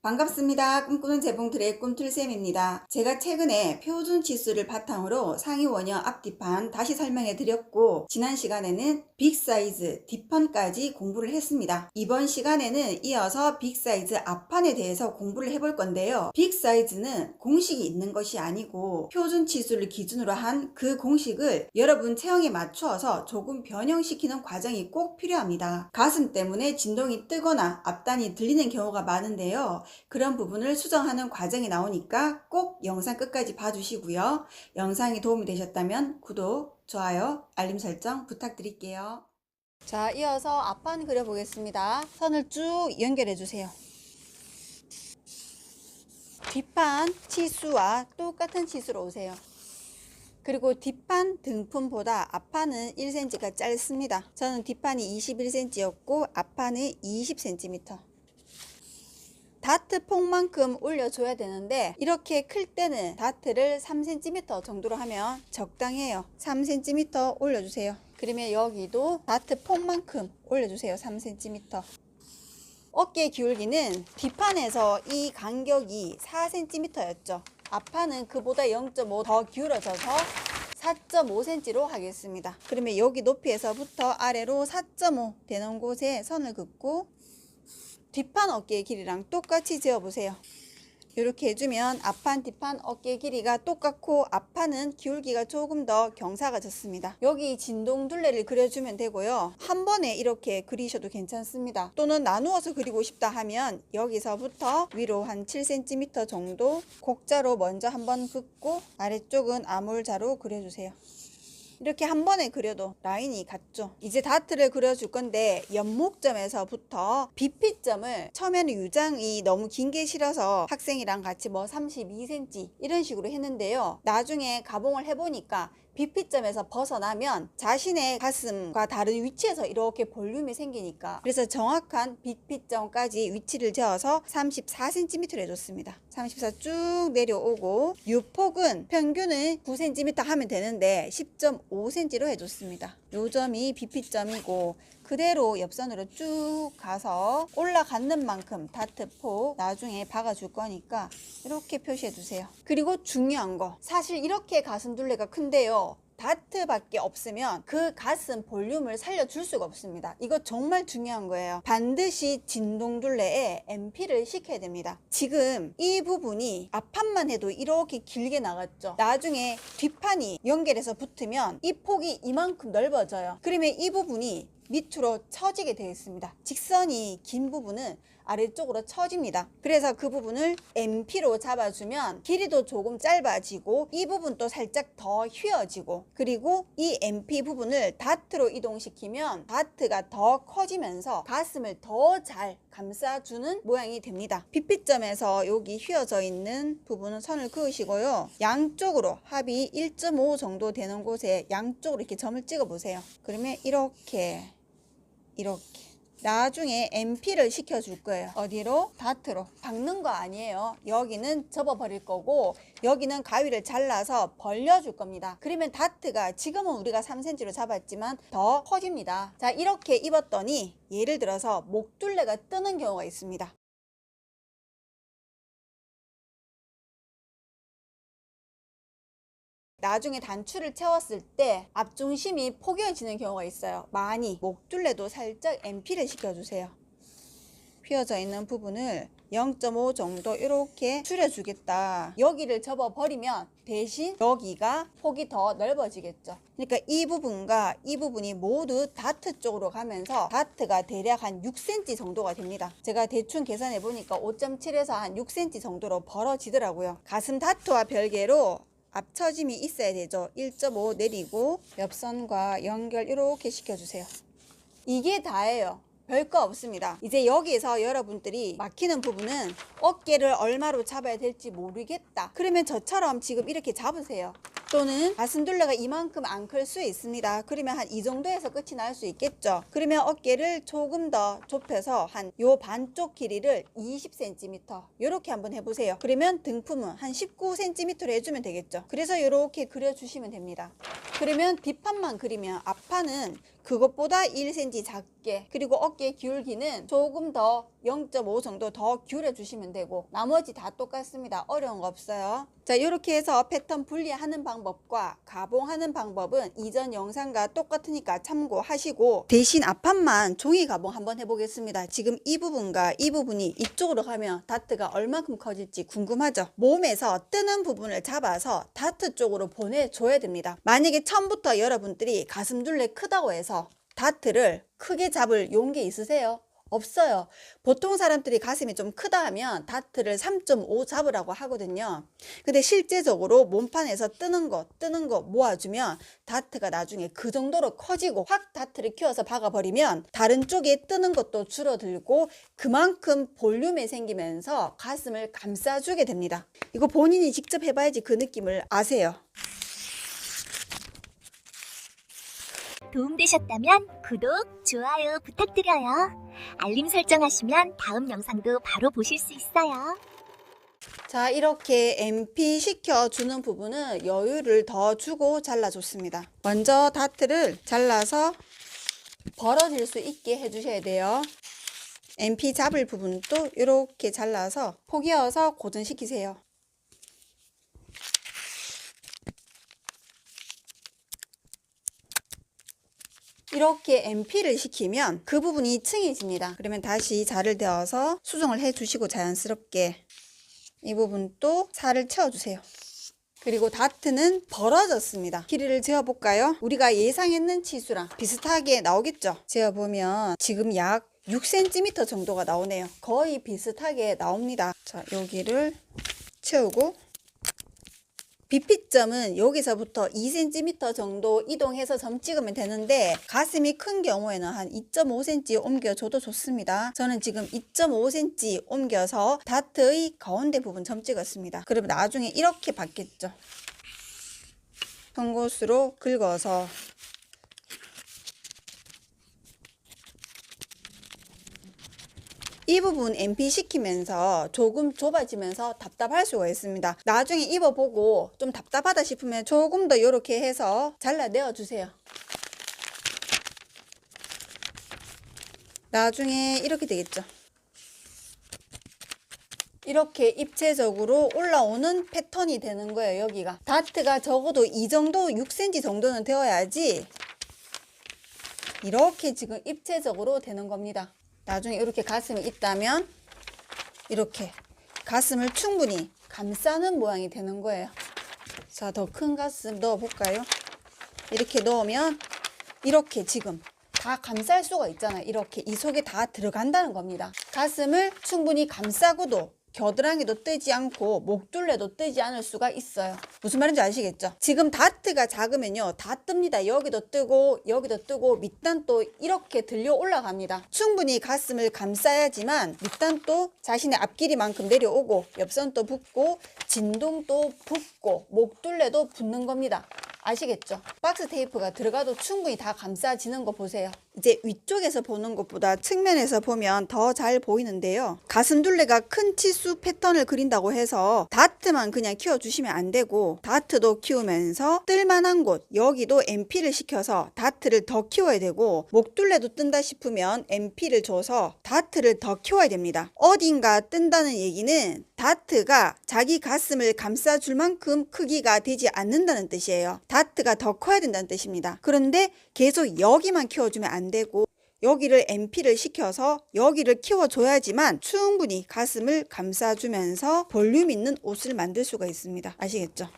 반갑습니다. 꿈꾸는 재봉틀의 꿈틀쌤입니다. 제가 최근에 표준 치수를 바탕으로 상의 원형 앞뒤판 다시 설명해 드렸고, 지난 시간에는 빅사이즈 뒷판까지 공부를 했습니다. 이번 시간에는 이어서 빅사이즈 앞판에 대해서 공부를 해볼 건데요. 빅사이즈는 공식이 있는 것이 아니고 표준 치수를 기준으로 한 그 공식을 여러분 체형에 맞추어서 조금 변형시키는 과정이 꼭 필요합니다. 가슴 때문에 진동이 뜨거나 앞단이 들리는 경우가 많은데요. 그런 부분을 수정하는 과정이 나오니까 꼭 영상 끝까지 봐주시고요. 영상이 도움이 되셨다면 구독, 좋아요, 알림 설정 부탁드릴게요. 자, 이어서 앞판 그려보겠습니다. 선을 쭉 연결해 주세요. 뒷판 치수와 똑같은 치수로 오세요. 그리고 뒷판 등품보다 앞판은 1cm가 짧습니다. 저는 뒷판이 21cm였고 앞판이 20cm. 다트 폭만큼 올려줘야 되는데 이렇게 클 때는 다트를 3cm 정도로 하면 적당해요. 3cm 올려주세요. 그러면 여기도 다트 폭만큼 올려주세요. 3cm. 어깨 기울기는 뒷판에서 이 간격이 4cm였죠. 앞판은 그보다 0.5 더 기울어져서 4.5cm로 하겠습니다. 그러면 여기 높이에서부터 아래로 4.5 되는 곳에 선을 긋고 뒷판 어깨 길이랑 똑같이 재어보세요. 이렇게 해주면 앞판 뒷판 어깨 길이가 똑같고 앞판은 기울기가 조금 더 경사가 졌습니다. 여기 진동 둘레를 그려주면 되고요. 한 번에 이렇게 그리셔도 괜찮습니다. 또는 나누어서 그리고 싶다 하면 여기서부터 위로 한 7cm 정도 곡자로 먼저 한번 긋고 아래쪽은 아몰자로 그려주세요. 이렇게 한 번에 그려도 라인이 같죠. 이제 다트를 그려줄 건데 연목점에서부터 비피점을 처음에는 유장이 너무 긴 게 싫어서 학생이랑 같이 32cm 이런 식으로 했는데요. 나중에 가봉을 해보니까 비피점에서 벗어나면 자신의 가슴과 다른 위치에서 이렇게 볼륨이 생기니까, 그래서 정확한 비피점까지 위치를 재어서 34cm를 해줬습니다. 34 쭉 내려오고 유폭은 평균은 9cm 하면 되는데 10.5cm로 해줬습니다. 요 점이 비피점이고 그대로 옆선으로 쭉 가서 올라가는 만큼 다트폭 나중에 박아줄 거니까 이렇게 표시해 주세요. 그리고 중요한 거, 사실 이렇게 가슴 둘레가 큰데요, 다트밖에 없으면 그 가슴 볼륨을 살려줄 수가 없습니다. 이거 정말 중요한 거예요. 반드시 진동 둘레에 MP를 시켜야 됩니다. 지금 이 부분이 앞판만 해도 이렇게 길게 나갔죠. 나중에 뒷판이 연결해서 붙으면 이 폭이 이만큼 넓어져요. 그러면 이 부분이 밑으로 처지게 되어 있습니다. 직선이 긴 부분은 아래쪽으로 처집니다. 그래서 그 부분을 MP로 잡아주면 길이도 조금 짧아지고 이 부분도 살짝 더 휘어지고, 그리고 이 MP 부분을 다트로 이동시키면 다트가 더 커지면서 가슴을 더 잘 감싸주는 모양이 됩니다. 비피점에서 여기 휘어져 있는 부분은 선을 그으시고요. 양쪽으로 합이 1.5 정도 되는 곳에 양쪽으로 이렇게 점을 찍어 보세요. 그러면 이렇게 나중에 MP를 시켜줄 거예요. 어디로? 다트로. 박는 거 아니에요. 여기는 접어버릴 거고 여기는 가위를 잘라서 벌려줄 겁니다. 그러면 다트가 지금은 우리가 3cm로 잡았지만 더 커집니다. 자, 이렇게 입었더니 예를 들어서 목둘레가 뜨는 경우가 있습니다. 나중에 단추를 채웠을 때 앞중심이 포개어지는 경우가 있어요. 많이. 목둘레도 살짝 MP를 시켜주세요. 휘어져 있는 부분을 0.5 정도 이렇게 줄여주겠다. 여기를 접어버리면 대신 여기가 폭이 더 넓어지겠죠. 그러니까 이 부분과 이 부분이 모두 다트 쪽으로 가면서 다트가 대략 한 6cm 정도가 됩니다. 제가 대충 계산해 보니까 5.7에서 한 6cm 정도로 벌어지더라고요. 가슴 다트와 별개로 앞처짐이 있어야 되죠. 1.5 내리고 옆선과 연결 이렇게 시켜주세요. 이게 다예요. 별거 없습니다. 이제 여기에서 여러분들이 막히는 부분은 어깨를 얼마로 잡아야 될지 모르겠다. 그러면 저처럼 지금 이렇게 잡으세요. 또는 가슴 둘레가 이만큼 안 클 수 있습니다. 그러면 한 이 정도에서 끝이 날 수 있겠죠. 그러면 어깨를 조금 더 좁혀서 한 요 반쪽 길이를 20cm 이렇게 한번 해보세요. 그러면 등품은 한 19cm로 해주면 되겠죠. 그래서 이렇게 그려주시면 됩니다. 그러면 뒷판만 그리면 앞판은 그것보다 1cm 작게, 그리고 어깨 기울기는 조금 더 0.5 정도 더 기울여 주시면 되고 나머지 다 똑같습니다. 어려운 거 없어요. 자, 이렇게 해서 패턴 분리하는 방법과 가봉하는 방법은 이전 영상과 똑같으니까 참고하시고, 대신 앞판만 종이 가봉 한번 해보겠습니다. 지금 이 부분과 이 부분이 이쪽으로 가면 다트가 얼마큼 커질지 궁금하죠? 몸에서 뜨는 부분을 잡아서 다트 쪽으로 보내줘야 됩니다. 만약에 처음부터 여러분들이 가슴둘레 크다고 해서 다트를 크게 잡을 용기 있으세요? 없어요. 보통 사람들이 가슴이 좀 크다 하면 다트를 3.5 잡으라고 하거든요. 근데 실제적으로 몸판에서 뜨는 거 모아주면 다트가 나중에 그 정도로 커지고, 확 다트를 키워서 박아버리면 다른 쪽에 뜨는 것도 줄어들고 그만큼 볼륨이 생기면서 가슴을 감싸주게 됩니다. 이거 본인이 직접 해봐야지 그 느낌을 아세요. 도움되셨다면 구독, 좋아요 부탁드려요. 알림 설정하시면 다음 영상도 바로 보실 수 있어요. 자, 이렇게 MP 시켜주는 부분은 여유를 더 주고 잘라줬습니다. 먼저 다트를 잘라서 벌어질 수 있게 해주셔야 돼요. MP 잡을 부분도 이렇게 잘라서 포개어서 고정시키세요. 이렇게 MP를 시키면 그 부분이 층해집니다. 그러면 다시 자를 대어서 수정을 해주시고 자연스럽게 이 부분도 살을 채워주세요. 그리고 다트는 벌어졌습니다. 길이를 재어볼까요? 우리가 예상했는 치수랑 비슷하게 나오겠죠? 재어보면 지금 약 6cm 정도가 나오네요. 거의 비슷하게 나옵니다. 자, 여기를 채우고 비피점은 여기서부터 2cm 정도 이동해서 점 찍으면 되는데, 가슴이 큰 경우에는 한 2.5cm 옮겨줘도 좋습니다. 저는 지금 2.5cm 옮겨서 다트의 가운데 부분 점 찍었습니다. 그러면 나중에 이렇게 받겠죠. 송곳으로 긁어서 이 부분 MP 시키면서 조금 좁아지면서 답답할 수가 있습니다. 나중에 입어보고 좀 답답하다 싶으면 조금 더 이렇게 해서 잘라내어 주세요. 나중에 이렇게 되겠죠. 이렇게 입체적으로 올라오는 패턴이 되는 거예요. 여기가 다트가 적어도 이 정도 6cm 정도는 되어야지 이렇게 지금 입체적으로 되는 겁니다. 나중에 이렇게 가슴이 있다면 이렇게 가슴을 충분히 감싸는 모양이 되는 거예요. 자, 더 큰 가슴 넣어 볼까요? 이렇게 넣으면 이렇게 지금 다 감쌀 수가 있잖아요. 이렇게 이 속에 다 들어간다는 겁니다. 가슴을 충분히 감싸고도 겨드랑이도 뜨지 않고 목둘레도 뜨지 않을 수가 있어요. 무슨 말인지 아시겠죠? 지금 다트가 작으면요 다 뜹니다. 여기도 뜨고 여기도 뜨고 밑단도 이렇게 들려 올라갑니다. 충분히 가슴을 감싸야지만 밑단도 자신의 앞길이만큼 내려오고 옆선도 붙고 진동도 붙고 목둘레도 붙는 겁니다. 아시겠죠? 박스 테이프가 들어가도 충분히 다 감싸지는 거 보세요. 이제 위쪽에서 보는 것보다 측면에서 보면 더 잘 보이는데요. 가슴둘레가 큰 치수 패턴을 그린다고 해서 다트만 그냥 키워주시면 안 되고, 다트도 키우면서 뜰만한 곳 여기도 MP를 시켜서 다트를 더 키워야 되고, 목둘레도 뜬다 싶으면 MP를 줘서 다트를 더 키워야 됩니다. 어딘가 뜬다는 얘기는 다트가 자기 가슴을 감싸줄 만큼 크기가 되지 않는다는 뜻이에요. 다트가 더 커야 된다는 뜻입니다. 그런데 계속 여기만 키워주면 안 되고 여기를 MP를 시켜서 여기를 키워줘야지만 충분히 가슴을 감싸주면서 볼륨 있는 옷을 만들 수가 있습니다. 아시겠죠?